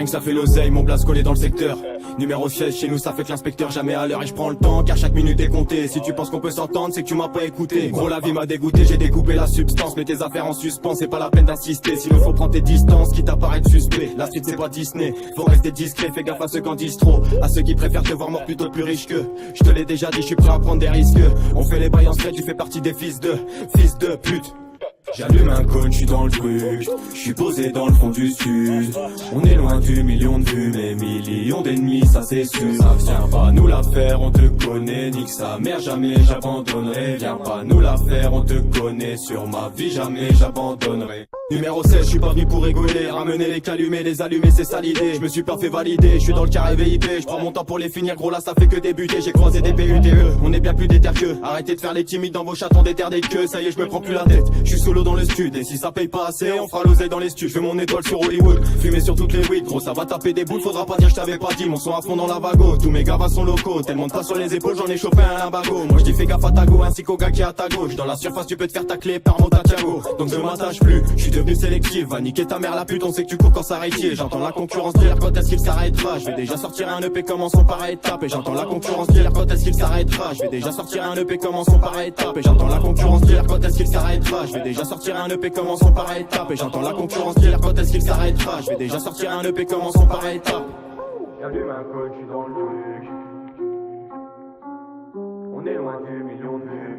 rien que ça fait l'oseille, mon blase collé dans le secteur. Numéro 16 chez nous ça fait que l'inspecteur jamais à l'heure. Et je prends le temps car chaque minute est comptée. Si tu penses qu'on peut s'entendre c'est que tu m'as pas écouté. Gros la vie m'a dégoûté, j'ai découpé la substance. Mets tes affaires en suspens, c'est pas la peine d'insister. Sinon faut prendre tes distances, quitte à paraître suspect. La suite c'est pas Disney, faut rester discret. Fais gaffe à ceux qui en disent trop, à ceux qui préfèrent te voir mort plutôt plus riche que. Je te l'ai déjà dit, je suis prêt à prendre des risques. On fait les bails en secret, tu fais partie des fils de pute. J'allume un cône, je suis dans le truc, je suis posé dans le fond du sud. On est loin du million de vues, mais millions d'ennemis, ça c'est sûr. Ça vient pas nous la faire, on te connaît, nique sa mère, jamais j'abandonnerai. Viens pas nous la faire, on te connaît, sur ma vie jamais j'abandonnerai. Numéro 16, je suis pas venu pour rigoler, ramener les calumets, les allumer, c'est ça l'idée. Je me suis pas fait valider, je suis dans le carré VIP, je prends mon temps pour les finir, gros là ça fait que débuter. J'ai croisé des PUTE, on est bien plus déter que. Arrêtez de faire les timides dans vos chatons des terres des queues, ça y est je me prends plus la tête. Je suis solo dans le stud, et si ça paye pas assez, on fera l'oseille dans les studs. Je veux mon étoile sur Hollywood, fumer sur toutes les weed, gros ça va taper des boules, faudra pas dire je t'avais pas dit. Mon son à fond dans la vago, tous mes gars sont locaux, tellement pas sur les épaules, j'en ai chopé un limbago. Moi je dis fais gaffe à ta go, ainsi qu'au gars qui est à ta gauche. Dans la surface tu peux te faire tacler par mon Thiago, donc ne m'attache plus, je suis devenu sélectif. Va niquer ta mère la pute, on sait que tu cours quand ça réquiert. J'entends la concurrence dire quand est-ce qu'il s'arrêtera. Je vais déjà sortir un EP commençons par étape. Et j'entends la concurrence dire quand est-ce qu'il s'arrêtera. Je vais déjà sortir un EP commençons par étape. Et j'entends la concurrence dire quand est-ce qu'il s'arrêtera. Je vais déjà sortir un EP commençons par étape. Et j'entends la concurrence dire quand est-ce qu'il s'arrêtera. Je vais déjà sortir un EP commençons par étape. J'allume un code, je suis dans le truc. On est loin du million de vues.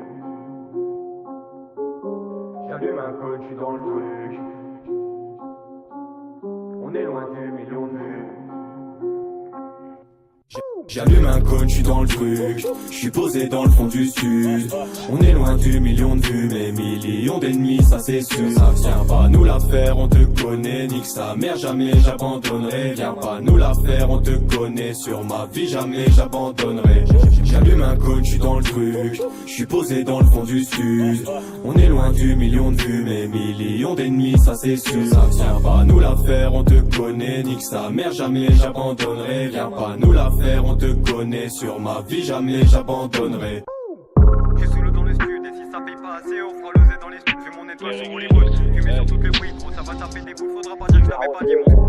J'allume un code, je suis dans le truc. On est loin du million de vues. J'allume un cône, je suis dans le truc, je suis posé dans le fond du sud. On est loin du million de vues, mais millions d'ennemis, ça c'est sûr. Ça vient pas nous la faire, on te connaît, nique sa mère, jamais j'abandonnerai. Viens pas nous la faire, on te connaît, sur ma vie jamais j'abandonnerai. J'allume un cône, je suis dans le truc, je suis posé dans le fond du sud. On est loin du million de vues, mais millions d'ennemis, ça c'est sûr. Ça vient pas nous la faire, on te connaît, nique sa mère, jamais j'abandonnerai. Viens pas nous la faire, on te connaît, sur ma vie jamais j'abandonnerai. Je suis solo dans le stud, et si ça paye pas assez, on fera l'oser dans les studs. Fais mon étoile sur Hollywood, fumer sur toutes les weed, gros ça va taper des boules, faudra pas dire que je l'avais pas dit mon.